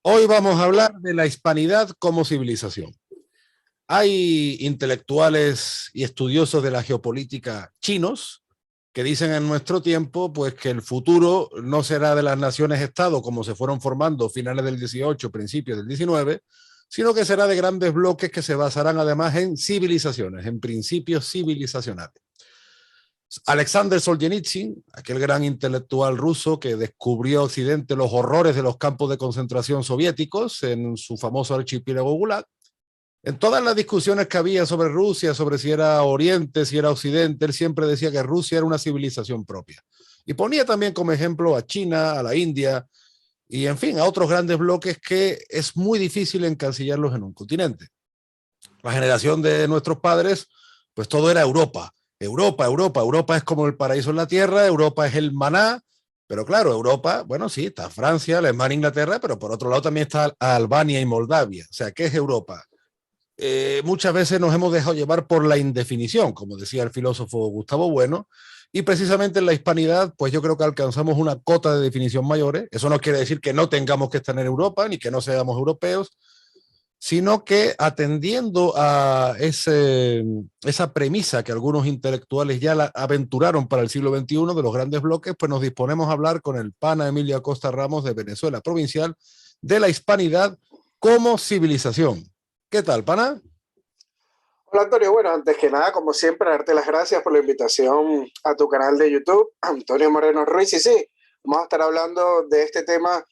Hoy vamos a hablar de la hispanidad como civilización. Hay intelectuales y estudiosos de la geopolítica chinos que dicen en nuestro tiempo pues, que el futuro no será de las naciones-estado como se fueron formando finales del 18, principios del 19, sino que será de grandes bloques que se basarán además en civilizaciones, en principios civilizacionales. Alexander Solzhenitsyn, aquel gran intelectual ruso que descubrió Occidente los horrores de los campos de concentración soviéticos en su famoso archipiélago Gulag, en todas las discusiones que había sobre Rusia, sobre si era Oriente, si era Occidente, él siempre decía que Rusia era una civilización propia. Y ponía también como ejemplo a China, a la India y, en fin, a otros grandes bloques que es muy difícil encasillarlos en un continente. La generación de nuestros padres, pues todo era Europa. Europa es como el paraíso en la tierra, Europa es el maná, pero claro, Europa, bueno, sí, está Francia, Alemania, Inglaterra, pero por otro lado también está Albania y Moldavia. O sea, ¿qué es Europa? Muchas veces nos hemos dejado llevar por la indefinición, como decía el filósofo Gustavo Bueno, y precisamente en la hispanidad, pues yo creo que alcanzamos una cota de definición mayores. Eso no quiere decir que no tengamos que estar en Europa, ni que no seamos europeos, sino que atendiendo a esa premisa que algunos intelectuales ya la aventuraron para el siglo XXI de los grandes bloques, pues nos disponemos a hablar con el pana Emilio Acosta Ramos de Venezuela Provincial de la hispanidad como civilización. ¿Qué tal, pana? Hola Antonio, bueno, antes que nada, como siempre, darte las gracias por la invitación a tu canal de YouTube, Antonio Moreno Ruiz. Y sí, vamos a estar hablando de este tema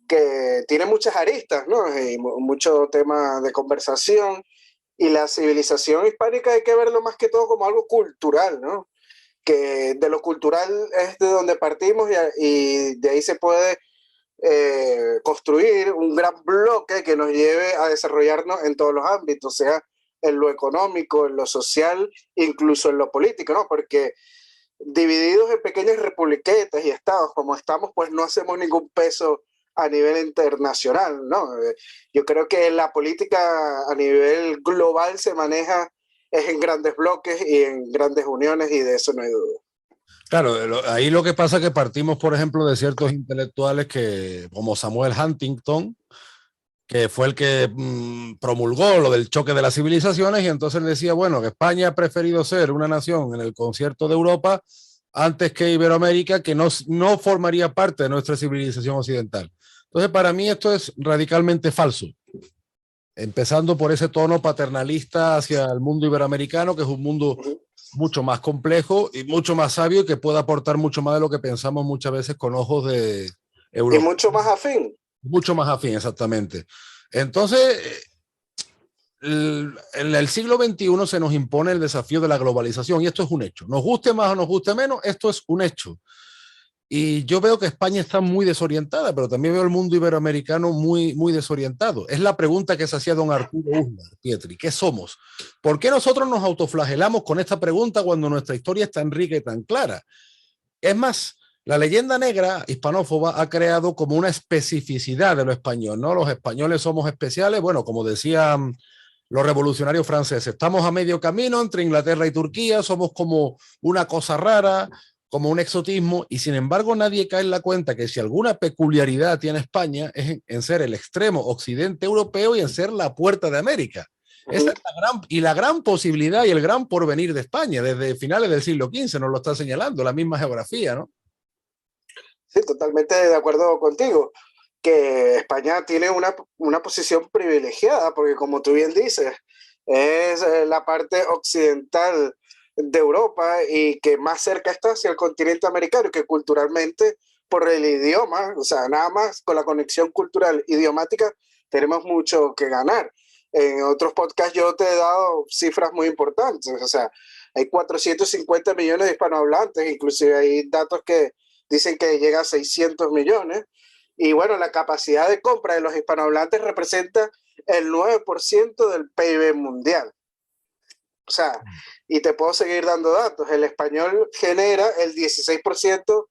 que tiene muchas aristas, ¿no? Y mucho tema de conversación. Y la civilización hispánica hay que verlo más que todo como algo cultural, ¿no? Que de lo cultural es de donde partimos y de ahí se puede construir un gran bloque que nos lleve a desarrollarnos en todos los ámbitos, sea en lo económico, en lo social, incluso en lo político, ¿no? Porque divididos en pequeñas republiquetas y estados como estamos, pues no hacemos ningún peso a nivel internacional, ¿no? Yo creo que la política a nivel global se maneja es en grandes bloques y en grandes uniones y de eso no hay duda. Claro, ahí lo que pasa es que partimos, por ejemplo, de ciertos intelectuales que, como Samuel Huntington, que fue el que promulgó lo del choque de las civilizaciones, y entonces decía, bueno, que España ha preferido ser una nación en el concierto de Europa antes que Iberoamérica, que no formaría parte de nuestra civilización occidental. Entonces, para mí esto es radicalmente falso, empezando por ese tono paternalista hacia el mundo iberoamericano, que es un mundo mucho más complejo y mucho más sabio y que puede aportar mucho más de lo que pensamos muchas veces con ojos de Y Europa. mucho más afín. Mucho más afín, exactamente. Entonces, en el siglo XXI se nos impone el desafío de la globalización y esto es un hecho. Nos guste más o nos guste menos, esto es un hecho. Y yo veo que España está muy desorientada, pero también veo el mundo iberoamericano muy desorientado. Es la pregunta que se hacía don Arturo Uslar, Pietri. ¿Qué somos? ¿Por qué nosotros nos autoflagelamos con esta pregunta cuando nuestra historia es tan rica y tan clara? Es más, la leyenda negra hispanófoba ha creado como una especificidad de lo español, ¿no? Los españoles somos especiales, bueno, como decían los revolucionarios franceses, estamos a medio camino entre Inglaterra y Turquía, somos como una cosa rara, como un exotismo, y sin embargo nadie cae en la cuenta que si alguna peculiaridad tiene España es en ser el extremo occidente europeo y en ser la puerta de América. Esa es la gran posibilidad y el gran porvenir de España. Desde finales del siglo XV nos lo está señalando, la misma geografía, ¿no? Sí, totalmente de acuerdo contigo, que España tiene una posición privilegiada, porque como tú bien dices, es la parte occidental de Europa y que más cerca está hacia el continente americano, que culturalmente, por el idioma, o sea, nada más con la conexión cultural idiomática, tenemos mucho que ganar. En otros podcasts yo te he dado cifras muy importantes, o sea, hay 450 millones de hispanohablantes, inclusive hay datos que dicen que llega a 600 millones. Y bueno, la capacidad de compra de los hispanohablantes representa el 9% del PIB mundial. O sea, y te puedo seguir dando datos. El español genera el 16%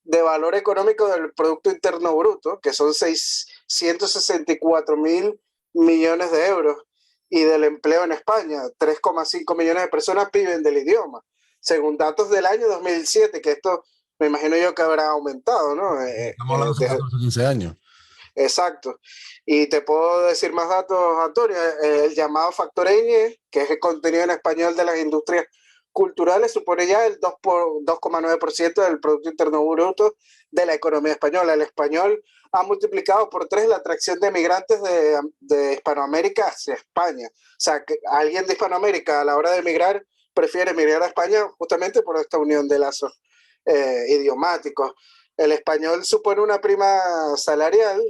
de valor económico del Producto Interno Bruto, que son 664 mil millones de euros, y del empleo en España, 3,5 millones de personas viven del idioma, según datos del año 2007, que esto me imagino yo que habrá aumentado, ¿no? Estamos hablando hace 14 o 15 años. Exacto. Y te puedo decir más datos, Antonio. El llamado factor ñ, que es el contenido en español de las industrias culturales, supone ya el 2,9% del Producto Interno Bruto de la economía española. El español ha multiplicado por 3 la atracción de migrantes de Hispanoamérica hacia España. O sea, que alguien de Hispanoamérica a la hora de emigrar prefiere emigrar a España justamente por esta unión de lazos idiomáticos. El español supone una prima salarial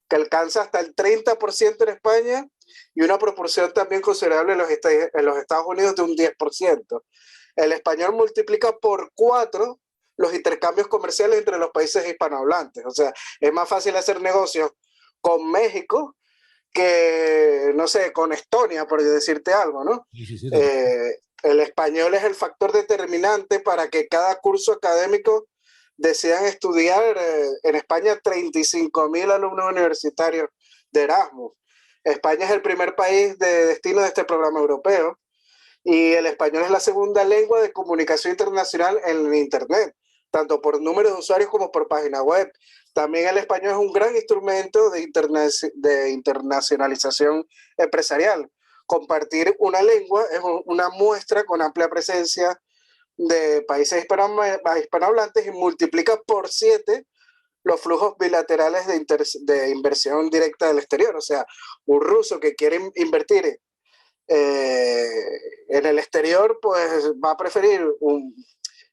que alcanza hasta el 30% en España y una proporción también considerable en los Estados Unidos de un 10%. El español multiplica por 4 los intercambios comerciales entre los países hispanohablantes. O sea, es más fácil hacer negocios con México que, no sé, con Estonia, por decirte algo, ¿no? Sí, el español es el factor determinante para que cada curso académico decidan estudiar en España 35.000 alumnos universitarios de Erasmus. España es el primer país de destino de este programa europeo y el español es la segunda lengua de comunicación internacional en Internet, tanto por número de usuarios como por página web. También el español es un gran instrumento de internacionalización empresarial. Compartir una lengua es una muestra con amplia presencia de países hispanohablantes y multiplica por 7 los flujos bilaterales de inversión directa del exterior. O sea, un ruso que quiere invertir en el exterior, pues va a preferir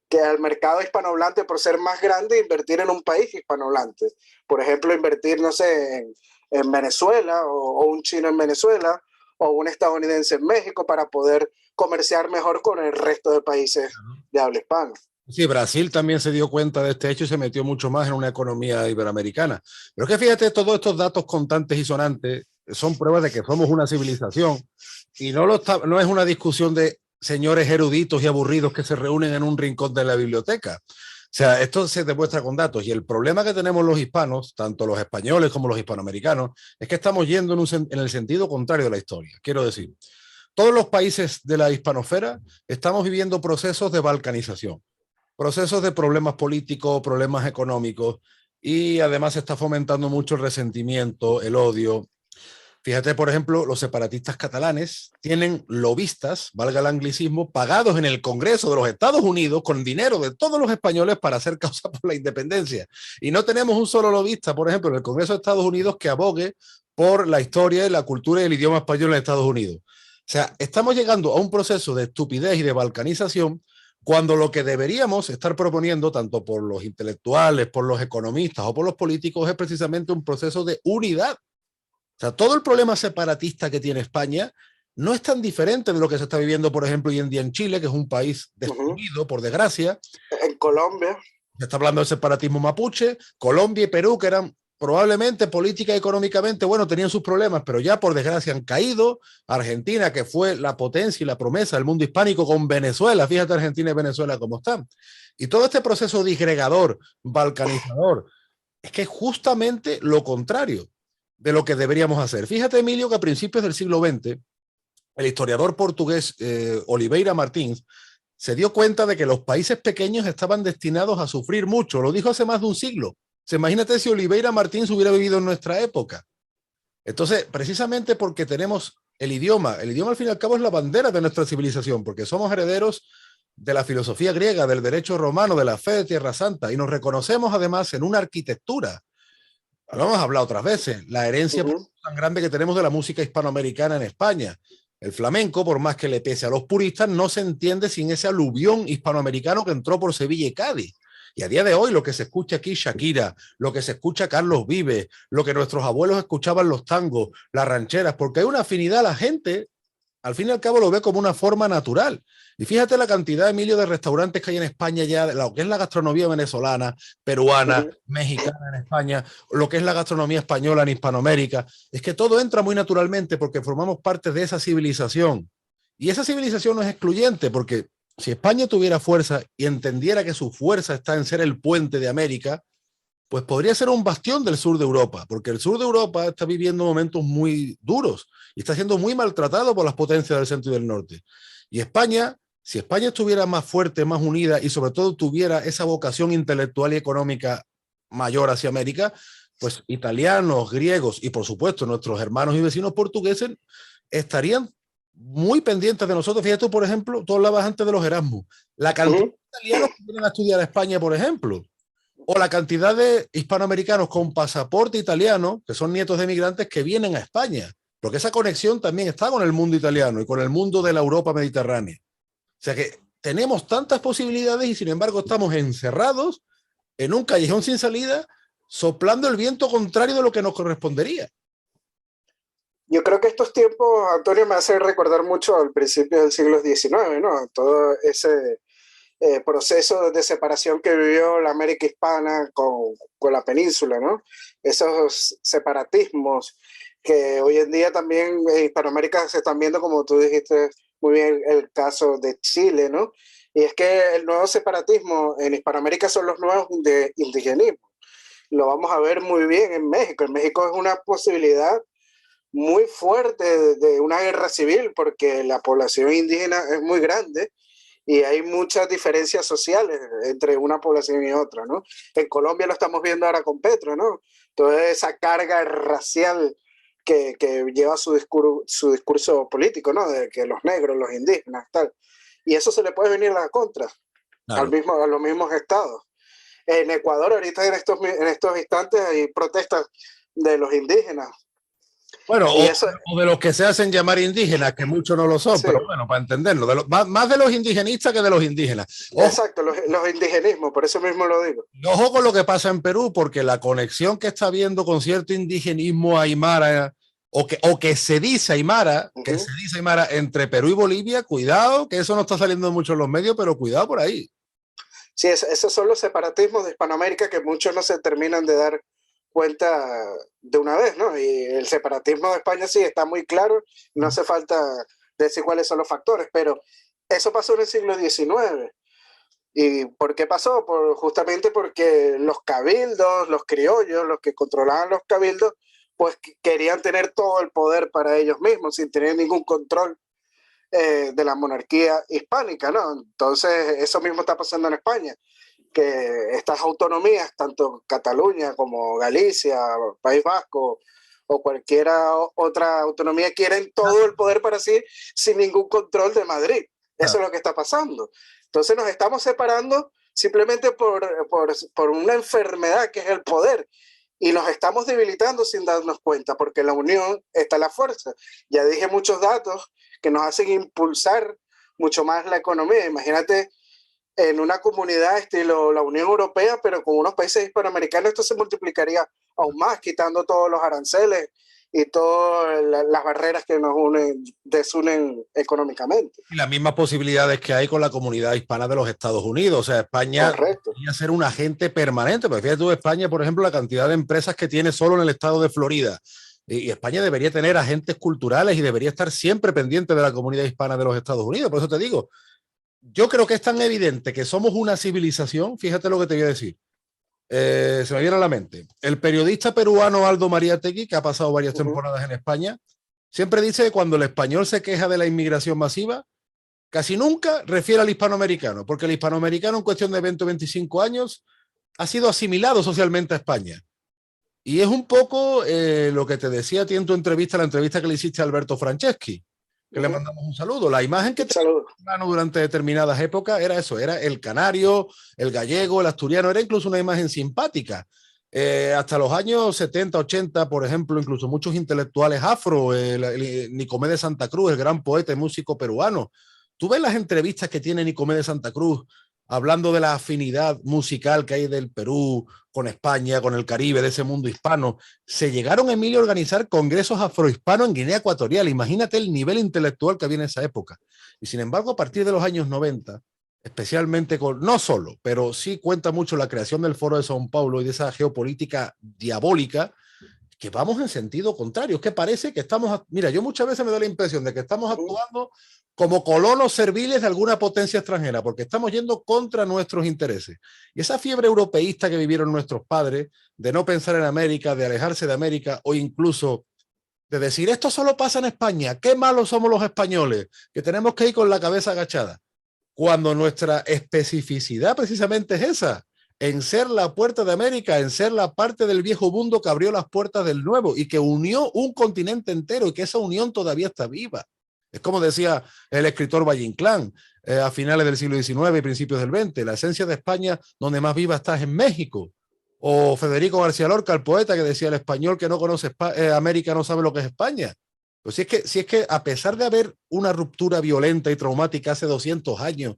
que al mercado hispanohablante, por ser más grande, invertir en un país hispanohablante. Por ejemplo, invertir, no sé, en Venezuela o un chino en Venezuela o un estadounidense en México para poder comerciar mejor con el resto de países de habla hispana. Sí, Brasil también se dio cuenta de este hecho y se metió mucho más en una economía iberoamericana. Pero es que fíjate, todos estos datos contantes y sonantes son pruebas de que somos una civilización y no es una discusión de señores eruditos y aburridos que se reúnen en un rincón de la biblioteca. O sea, esto se demuestra con datos y el problema que tenemos los hispanos, tanto los españoles como los hispanoamericanos, es que estamos yendo en el sentido contrario de la historia. Quiero decir, todos los países de la hispanosfera estamos viviendo procesos de balcanización, procesos de problemas políticos, problemas económicos y además se está fomentando mucho el resentimiento, el odio. Fíjate, por ejemplo, los separatistas catalanes tienen lobistas, valga el anglicismo, pagados en el Congreso de los Estados Unidos con dinero de todos los españoles para hacer causa por la independencia. Y no tenemos un solo lobista, por ejemplo, en el Congreso de Estados Unidos que abogue por la historia y la cultura y el idioma español en Estados Unidos. O sea, estamos llegando a un proceso de estupidez y de balcanización cuando lo que deberíamos estar proponiendo, tanto por los intelectuales, por los economistas o por los políticos, es precisamente un proceso de unidad. O sea, todo el problema separatista que tiene España no es tan diferente de lo que se está viviendo, por ejemplo, hoy en día en Chile, que es un país destruido, por desgracia. En Colombia. Se está hablando del separatismo mapuche. Colombia y Perú, que eran probablemente política y económicamente, bueno, tenían sus problemas, pero ya por desgracia han caído. Argentina, que fue la potencia y la promesa del mundo hispánico con Venezuela, fíjate Argentina y Venezuela cómo están. Y todo este proceso disgregador, balcanizador, es que es justamente lo contrario de lo que deberíamos hacer. Fíjate, Emilio, que a principios del siglo XX, el historiador portugués Oliveira Martins se dio cuenta de que los países pequeños estaban destinados a sufrir mucho. Lo dijo hace más de un siglo. Imagínate si Oliveira Martins hubiera vivido en nuestra época. Entonces, precisamente porque tenemos el idioma al fin y al cabo es la bandera de nuestra civilización, porque somos herederos de la filosofía griega, del derecho romano, de la fe de Tierra Santa, y nos reconocemos además en una arquitectura. Lo hemos hablado otras veces, la herencia tan grande que tenemos de la música hispanoamericana en España. El flamenco, por más que le pese a los puristas, no se entiende sin ese aluvión hispanoamericano que entró por Sevilla y Cádiz. Y a día de hoy lo que se escucha aquí Shakira, lo que se escucha Carlos Vives, lo que nuestros abuelos escuchaban los tangos, las rancheras, porque hay una afinidad, la gente al fin y al cabo lo ve como una forma natural. Y fíjate la cantidad, Emilio, de restaurantes que hay en España ya, lo que es la gastronomía venezolana, peruana, mexicana en España, lo que es la gastronomía española en Hispanoamérica. Es que todo entra muy naturalmente porque formamos parte de esa civilización. Y esa civilización no es excluyente porque si España tuviera fuerza y entendiera que su fuerza está en ser el puente de América, pues podría ser un bastión del sur de Europa, porque el sur de Europa está viviendo momentos muy duros y está siendo muy maltratado por las potencias del centro y del norte. Y España, si España estuviera más fuerte, más unida y sobre todo tuviera esa vocación intelectual y económica mayor hacia América, pues italianos, griegos y por supuesto nuestros hermanos y vecinos portugueses estarían muy pendientes de nosotros. Fíjate tú, por ejemplo, tú hablabas antes de los Erasmus, la cantidad de italianos que vienen a estudiar a España, por ejemplo, o la cantidad de hispanoamericanos con pasaporte italiano, que son nietos de migrantes que vienen a España, porque esa conexión también está con el mundo italiano y con el mundo de la Europa mediterránea. O sea que tenemos tantas posibilidades y sin embargo estamos encerrados en un callejón sin salida, soplando el viento contrario de lo que nos correspondería. Yo creo que estos tiempos, Antonio, me hace recordar mucho al principio del siglo XIX, ¿no? Todo ese proceso de separación que vivió la América hispana con la península, ¿no? Esos separatismos que hoy en día también en Hispanoamérica se están viendo, como tú dijiste muy bien, el caso de Chile, ¿no? Y es que el nuevo separatismo en Hispanoamérica son los nuevos indigenismos. Lo vamos a ver muy bien en México. En México es una posibilidad muy fuerte de una guerra civil porque la población indígena es muy grande y hay muchas diferencias sociales entre una población y otra, ¿no? En Colombia lo estamos viendo ahora con Petro, ¿no? Toda esa carga racial que lleva su discurso político, ¿no? De que los negros, los indígenas, tal. Y eso se le puede venir a la contra, claro, a los mismos estados. En Ecuador ahorita en estos instantes hay protestas de los indígenas. bueno, Eso, o de los que se hacen llamar indígenas, que muchos no lo son, sí, pero bueno, para entenderlo, más de los indigenistas que de los indígenas. exacto, los indigenismos, por eso mismo lo digo. Ojo con lo que pasa en Perú, porque la conexión que está habiendo con cierto indigenismo aymara, o que se dice aymara, entre Perú y Bolivia, cuidado, que eso no está saliendo mucho en los medios, pero cuidado por ahí. Sí, esos son los separatismos de Hispanoamérica que muchos no se terminan de dar cuenta de una vez, ¿no? Y el separatismo de España sí está muy claro, no hace falta decir cuáles son los factores, pero eso pasó en el siglo XIX. ¿Y por qué pasó? Justamente porque los cabildos, los criollos, los que controlaban los cabildos, pues querían tener todo el poder para ellos mismos, sin tener ningún control de la monarquía hispánica, ¿no? Entonces, eso mismo está pasando en España, que estas autonomías, tanto Cataluña como Galicia, País Vasco o cualquiera otra autonomía, quieren todo el poder para sí sin ningún control de Madrid. Eso es lo que está pasando. Entonces nos estamos separando simplemente por una enfermedad que es el poder y nos estamos debilitando sin darnos cuenta, porque en la unión está la fuerza. Ya dije muchos datos que nos hacen impulsar mucho más la economía. Imagínate en una comunidad estilo la Unión Europea, pero con unos países hispanoamericanos esto se multiplicaría aún más, quitando todos los aranceles y todas las barreras que nos desunen económicamente. Y las mismas posibilidades que hay con la comunidad hispana de los Estados Unidos. O sea, España debería ser un agente permanente. Porque fíjate tú, España, por ejemplo, la cantidad de empresas que tiene solo en el estado de Florida. Y España debería tener agentes culturales y debería estar siempre pendiente de la comunidad hispana de los Estados Unidos. Por eso te digo, yo creo que es tan evidente que somos una civilización. Fíjate lo que te voy a decir. Se me viene a la mente. El periodista peruano Aldo Mariátegui, que ha pasado varias temporadas en España, siempre dice que cuando el español se queja de la inmigración masiva, casi nunca refiere al hispanoamericano, porque el hispanoamericano en cuestión de 20 o 25 años ha sido asimilado socialmente a España. Y es un poco lo que te decía a ti en tu entrevista, la entrevista que le hiciste a Alberto Franceschi, que le mandamos un saludo. La imagen que tenía durante determinadas épocas era eso, era el canario, el gallego, el asturiano, era incluso una imagen simpática. Hasta los años 70, 80, por ejemplo, incluso muchos intelectuales afro, Nicomé de Santa Cruz, el gran poeta y músico peruano. Tú ves las entrevistas que tiene Nicomé de Santa Cruz hablando de la afinidad musical que hay del Perú con España, con el Caribe, de ese mundo hispano. Se llegaron, Emilio, a organizar congresos afrohispanos en Guinea Ecuatorial. Imagínate el nivel intelectual que había en esa época. Y sin embargo, a partir de los años 90, especialmente no solo, pero sí cuenta mucho la creación del Foro de São Paulo y de esa geopolítica diabólica, que vamos en sentido contrario. Es que parece que estamos, mira, yo muchas veces me da la impresión de que estamos actuando como colonos serviles de alguna potencia extranjera, porque estamos yendo contra nuestros intereses. Y esa fiebre europeísta que vivieron nuestros padres, de no pensar en América, de alejarse de América, o incluso de decir, esto solo pasa en España, qué malos somos los españoles, que tenemos que ir con la cabeza agachada. Cuando nuestra especificidad precisamente es esa, en ser la puerta de América, en ser la parte del viejo mundo que abrió las puertas del nuevo y que unió un continente entero y que esa unión todavía está viva. Es como decía el escritor Valle Inclán a finales del siglo XIX y principios del XX, la esencia de España donde más viva está es en México. O Federico García Lorca, el poeta que decía el español que no conoce América no sabe lo que es España. Pues si es que a pesar de haber una ruptura violenta y traumática hace 200 años,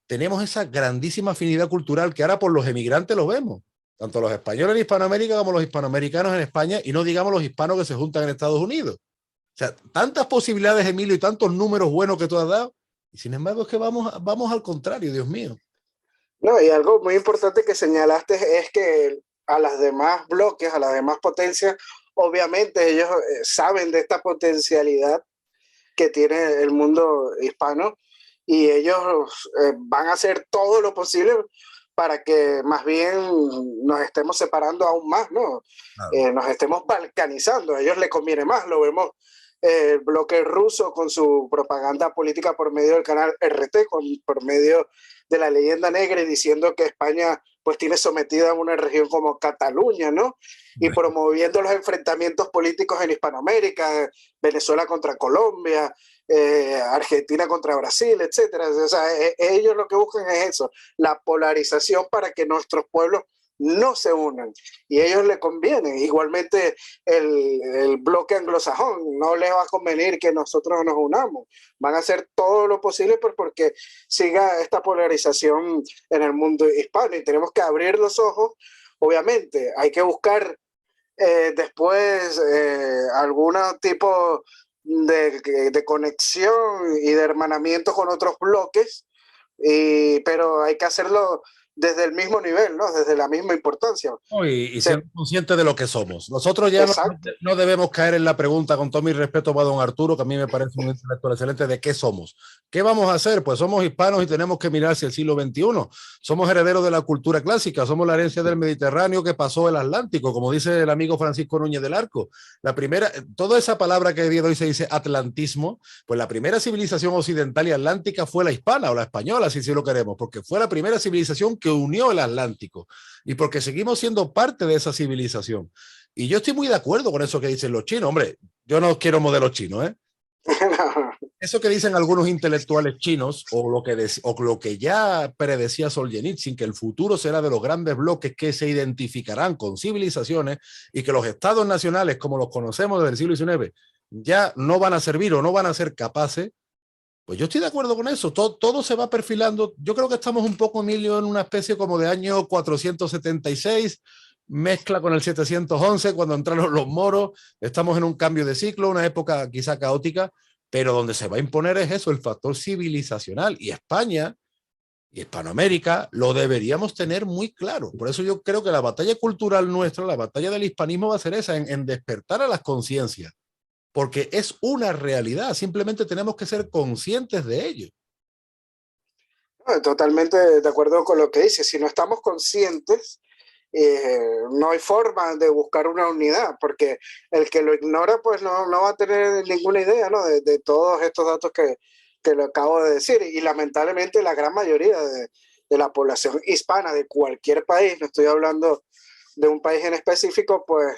tenemos esa grandísima afinidad cultural que ahora por los emigrantes lo vemos, tanto los españoles en Hispanoamérica como los hispanoamericanos en España, y no digamos los hispanos que se juntan en Estados Unidos. O sea, tantas posibilidades, Emilio, y tantos números buenos que tú has dado, y sin embargo es que vamos al contrario, Dios mío. No, y algo muy importante que señalaste es que a las demás bloques, a las demás potencias, obviamente ellos saben de esta potencialidad que tiene el mundo hispano y ellos van a hacer todo lo posible para que más bien nos estemos separando aún más, ¿no? Claro. Nos estemos balcanizando, a ellos les conviene más, lo vemos el bloque ruso con su propaganda política por medio del canal RT, por medio de la leyenda negra y diciendo que España pues tiene sometida a una región como Cataluña, ¿no? Y promoviendo los enfrentamientos políticos en Hispanoamérica, Venezuela contra Colombia, Argentina contra Brasil, etcétera. O sea, ellos lo que buscan es eso, la polarización para que nuestros pueblos no se unan y a ellos les conviene. Igualmente el bloque anglosajón no les va a convenir que nosotros nos unamos, van a hacer todo lo posible porque siga esta polarización en el mundo hispano y tenemos que abrir los ojos. Obviamente hay que buscar después algún tipo de conexión y de hermanamiento con otros bloques, pero hay que hacerlo desde el mismo nivel, ¿no? Desde la misma importancia. Y ser conscientes de lo que somos. Nosotros ya no debemos caer en la pregunta, con todo mi respeto para don Arturo, que a mí me parece un intelectual excelente, de qué somos. ¿Qué vamos a hacer? Pues somos hispanos y tenemos que mirar hacia el siglo XXI. Somos herederos de la cultura clásica, somos la herencia del Mediterráneo que pasó el Atlántico, como dice el amigo Francisco Núñez del Arco. La primera, toda esa palabra que a día de hoy se dice atlantismo, pues la primera civilización occidental y atlántica fue la hispana o la española, si lo queremos, porque fue la primera civilización que unió el Atlántico y porque seguimos siendo parte de esa civilización. Y yo estoy muy de acuerdo con eso que dicen los chinos. Hombre, yo no quiero modelos chinos, ¿eh? Eso que dicen algunos intelectuales chinos o lo que ya predecía Solzhenitsyn, que el futuro será de los grandes bloques que se identificarán con civilizaciones y que los estados nacionales, como los conocemos desde el siglo XIX, ya no van a servir o no van a ser capaces. Pues yo estoy de acuerdo con eso, todo se va perfilando. Yo creo que estamos un poco, Emilio, en una especie como de año 476, mezcla con el 711, cuando entraron los moros, estamos en un cambio de ciclo, una época quizá caótica, pero donde se va a imponer es eso, el factor civilizacional. Y España y Hispanoamérica lo deberíamos tener muy claro. Por eso yo creo que la batalla cultural nuestra, la batalla del hispanismo va a ser esa, en despertar a las conciencias. Porque es una realidad, simplemente tenemos que ser conscientes de ello. Totalmente de acuerdo con lo que dice. Si no estamos conscientes, no hay forma de buscar una unidad, porque el que lo ignora pues no va a tener ninguna idea, ¿no? de todos estos datos que lo acabo de decir. Y lamentablemente la gran mayoría de la población hispana de cualquier país, no estoy hablando de un país en específico, pues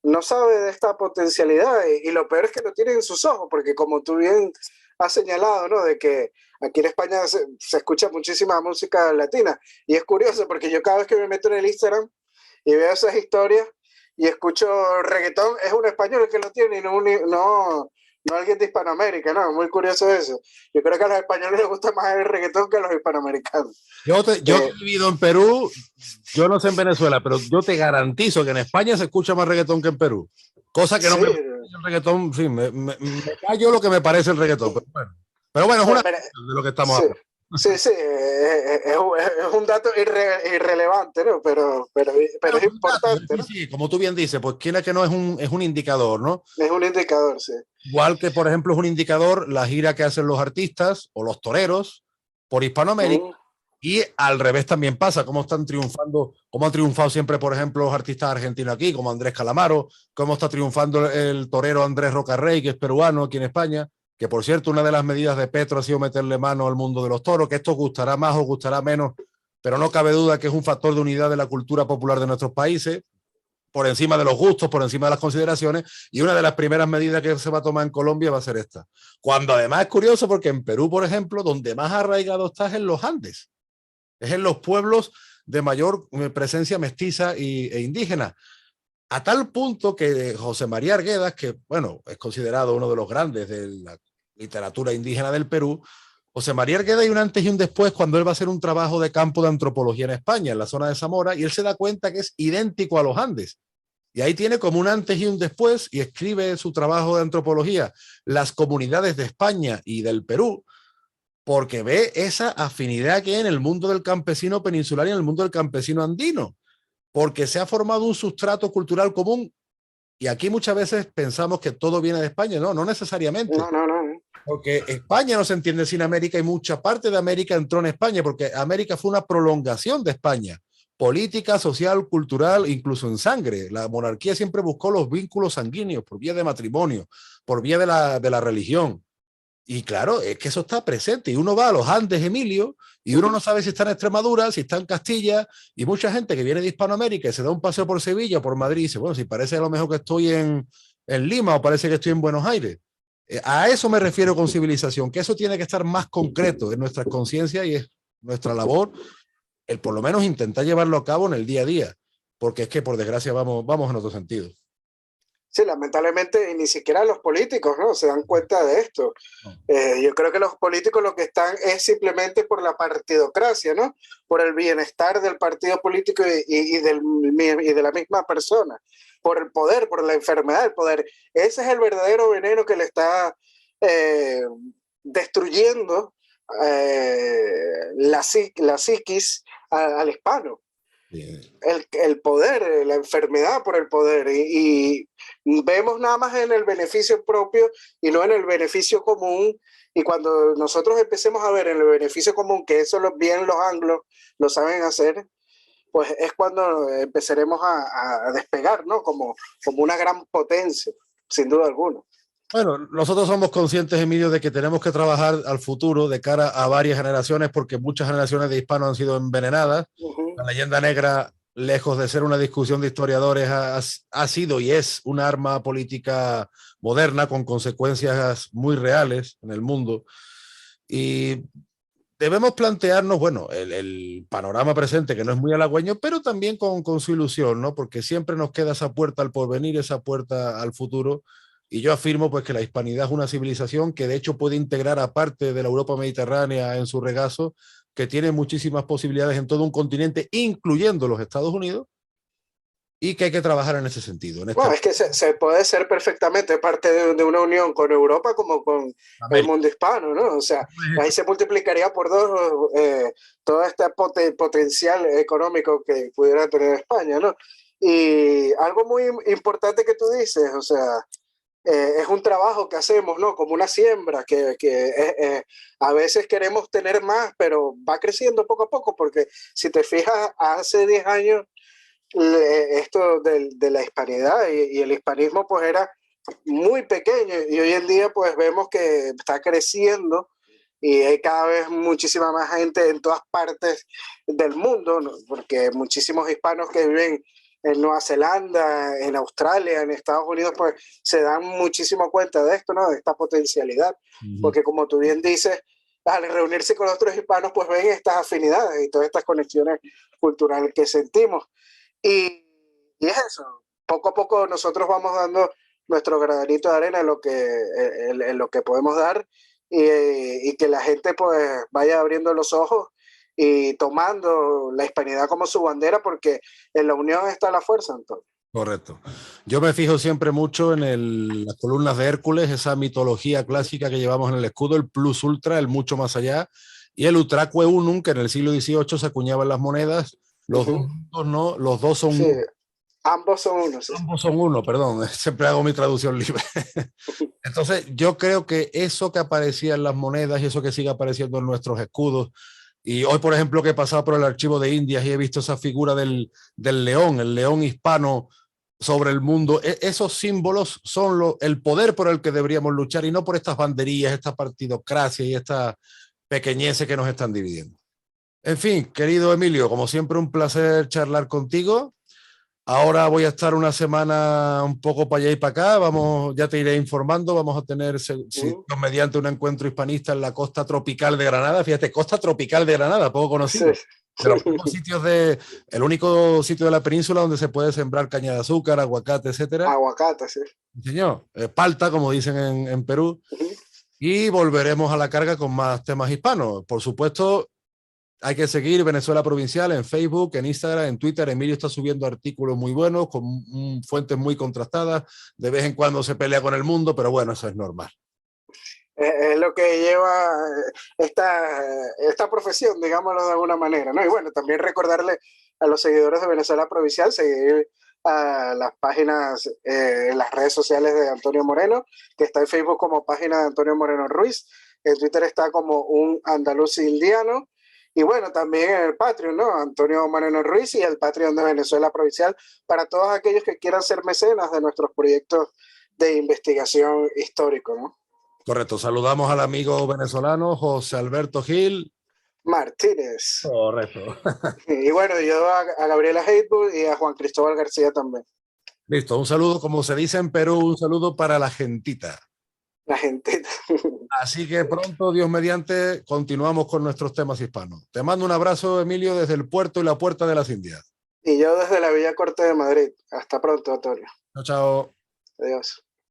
no sabe de esta potencialidad y lo peor es que lo tiene en sus ojos, porque como tú bien has señalado, ¿no? De que aquí en España se escucha muchísima música latina y es curioso porque yo cada vez que me meto en el Instagram y veo esas historias y escucho reggaetón, es un español el que lo tiene y no alguien de Hispanoamérica, ¿no? Muy curioso eso. Yo creo que a los españoles les gusta más el reggaetón que a los hispanoamericanos. Yo he vivido en Perú, yo no sé en Venezuela, pero yo te garantizo que en España se escucha más reggaetón que en Perú. Cosa que no me parece el reggaetón, sí, me callo lo que me parece el reggaetón, pero bueno, es una de lo que estamos hablando. Sí, es un dato irrelevante, ¿no? Pero es importante, ¿no? Sí, como tú bien dices, pues quién que no es un indicador, ¿no? Es un indicador, sí. Igual que, por ejemplo, es un indicador la gira que hacen los artistas o los toreros por Hispanoamérica. Y al revés también pasa, cómo están triunfando, cómo han triunfado siempre, por ejemplo, los artistas argentinos aquí, como Andrés Calamaro, cómo está triunfando el torero Andrés Rocarrey, que es peruano aquí en España, que por cierto, una de las medidas de Petro ha sido meterle mano al mundo de los toros, que esto gustará más o gustará menos, pero no cabe duda que es un factor de unidad de la cultura popular de nuestros países, por encima de los gustos, por encima de las consideraciones, y una de las primeras medidas que se va a tomar en Colombia va a ser esta. Cuando además es curioso porque en Perú, por ejemplo, donde más arraigado está es en los Andes, es en los pueblos de mayor presencia mestiza e indígena, a tal punto que José María Arguedas, que bueno, es considerado uno de los grandes de la literatura indígena del Perú, José María Arguedas hay un antes y un después cuando él va a hacer un trabajo de campo de antropología en España, en la zona de Zamora, y él se da cuenta que es idéntico a los Andes. Y ahí tiene como un antes y un después y escribe su trabajo de antropología, las comunidades de España y del Perú, porque ve esa afinidad que hay en el mundo del campesino peninsular y en el mundo del campesino andino, porque se ha formado un sustrato cultural común. Y aquí muchas veces pensamos que todo viene de España. No, no necesariamente. No. Porque España no se entiende sin América y mucha parte de América entró en España porque América fue una prolongación de España. Política, social, cultural, incluso en sangre. La monarquía siempre buscó los vínculos sanguíneos por vía de matrimonio, por vía de la religión. Y claro, es que eso está presente. Y uno va a los Andes, Emilio, y uno no sabe si está en Extremadura, si está en Castilla, y mucha gente que viene de Hispanoamérica y se da un paseo por Sevilla o por Madrid y dice, bueno, si parece a lo mejor que estoy en Lima o parece que estoy en Buenos Aires. A eso me refiero con civilización, que eso tiene que estar más concreto en nuestra conciencia y es nuestra labor el por lo menos intentar llevarlo a cabo en el día a día, porque es que por desgracia vamos en otro sentido. Sí, lamentablemente ni siquiera los políticos, ¿no?, se dan cuenta de esto. Yo creo que los políticos lo que están es simplemente por la partidocracia, ¿no? Por el bienestar del partido político y de la misma persona, por el poder, por la enfermedad del poder. Ese es el verdadero veneno que le está destruyendo la psiquis al hispano. El poder, la enfermedad por el poder, y vemos nada más en el beneficio propio y no en el beneficio común. Y cuando nosotros empecemos a ver en el beneficio común, que eso bien los anglos lo saben hacer, pues es cuando empezaremos a despegar, ¿no? Como una gran potencia, sin duda alguna. Bueno, nosotros somos conscientes, Emilio, de que tenemos que trabajar al futuro de cara a varias generaciones, porque muchas generaciones de hispanos han sido envenenadas. La leyenda negra, lejos de ser una discusión de historiadores, ha sido y es una arma política moderna con consecuencias muy reales en el mundo. Y debemos plantearnos, bueno, el panorama presente, que no es muy halagüeño, pero también con su ilusión, ¿no? Porque siempre nos queda esa puerta al porvenir, esa puerta al futuro. Y yo afirmo pues que la hispanidad es una civilización que de hecho puede integrar a parte de la Europa mediterránea en su regazo, que tiene muchísimas posibilidades en todo un continente, incluyendo los Estados Unidos, y que hay que trabajar en ese sentido. Bueno, es que se puede ser perfectamente parte de una unión con Europa como con América, el mundo hispano, ¿no? O sea, ahí se multiplicaría por dos todo este potencial económico que pudiera tener España, ¿no? Y algo muy importante que tú dices, o sea, es un trabajo que hacemos, ¿no? Como una siembra, que a veces queremos tener más, pero va creciendo poco a poco, porque si te fijas, hace 10 años esto de la hispanidad y el hispanismo pues era muy pequeño, y hoy en día pues vemos que está creciendo y hay cada vez muchísima más gente en todas partes del mundo, ¿no? Porque muchísimos hispanos que viven en Nueva Zelanda, en Australia, en Estados Unidos, pues se dan muchísimo cuenta de esto, ¿no? De esta potencialidad, porque como tú bien dices, al reunirse con otros hispanos, pues ven estas afinidades y todas estas conexiones culturales que sentimos. Y es eso, poco a poco nosotros vamos dando nuestro granito de arena en lo que podemos dar, y que la gente pues vaya abriendo los ojos y tomando la hispanidad como su bandera, porque en la unión está la fuerza, Antonio. Correcto. Yo me fijo siempre mucho en las columnas de Hércules, esa mitología clásica que llevamos en el escudo, el plus ultra, el mucho más allá, y el utraque unum, que en el siglo XVIII se acuñaba en las monedas. Los dos juntos, ¿no? Los dos son sí, ambos son uno. Sí. Ambos son uno, perdón, siempre hago mi traducción libre. Entonces, yo creo que eso que aparecía en las monedas y eso que sigue apareciendo en nuestros escudos, y hoy, por ejemplo, que he pasado por el archivo de Indias y he visto esa figura del león, el león hispano sobre el mundo, esos símbolos son el poder por el que deberíamos luchar y no por estas banderías, esta partidocracia y esta pequeñez que nos están dividiendo. En fin, querido Emilio, como siempre un placer charlar contigo. Ahora voy a estar una semana un poco para allá y para acá. Vamos, ya te iré informando. Vamos a tener, si Mm, Dios mediante, un encuentro hispanista en la costa tropical de Granada. Fíjate, costa tropical de Granada, poco sí. conocido. De los pocos sitios el único sitio de la península donde se puede sembrar caña de azúcar, aguacate, etcétera. Aguacate, sí. Señor, palta, como dicen en Perú. Ujú. Y volveremos a la carga con más temas hispanos. Por supuesto, hay que seguir Venezuela Provincial en Facebook, en Instagram, en Twitter. Emilio está subiendo artículos muy buenos, con fuentes muy contrastadas. De vez en cuando se pelea con el mundo, pero bueno, eso es normal. Es lo que lleva esta profesión, digámoslo de alguna manera, ¿no? Y bueno, también recordarle a los seguidores de Venezuela Provincial, seguir a las páginas, en las redes sociales de Antonio Moreno, que está en Facebook como página de Antonio Moreno Ruiz, en Twitter está como un andaluz indiano, y bueno, también en el Patreon, ¿no? Antonio Moreno Ruiz y el Patreon de Venezuela Provincial, para todos aquellos que quieran ser mecenas de nuestros proyectos de investigación histórico, ¿no? Correcto. Saludamos al amigo venezolano José Alberto Gil. Martínez. Correcto. Y bueno, yo a Gabriela Heitbull y a Juan Cristóbal García también. Listo. Un saludo, como se dice en Perú, un saludo para la gentita. La gente. Así que pronto, Dios mediante, continuamos con nuestros temas hispanos. Te mando un abrazo, Emilio, desde el puerto y la puerta de las Indias. Y yo desde la Villa Corte de Madrid. Hasta pronto, Antonio. Chao, chao. Adiós.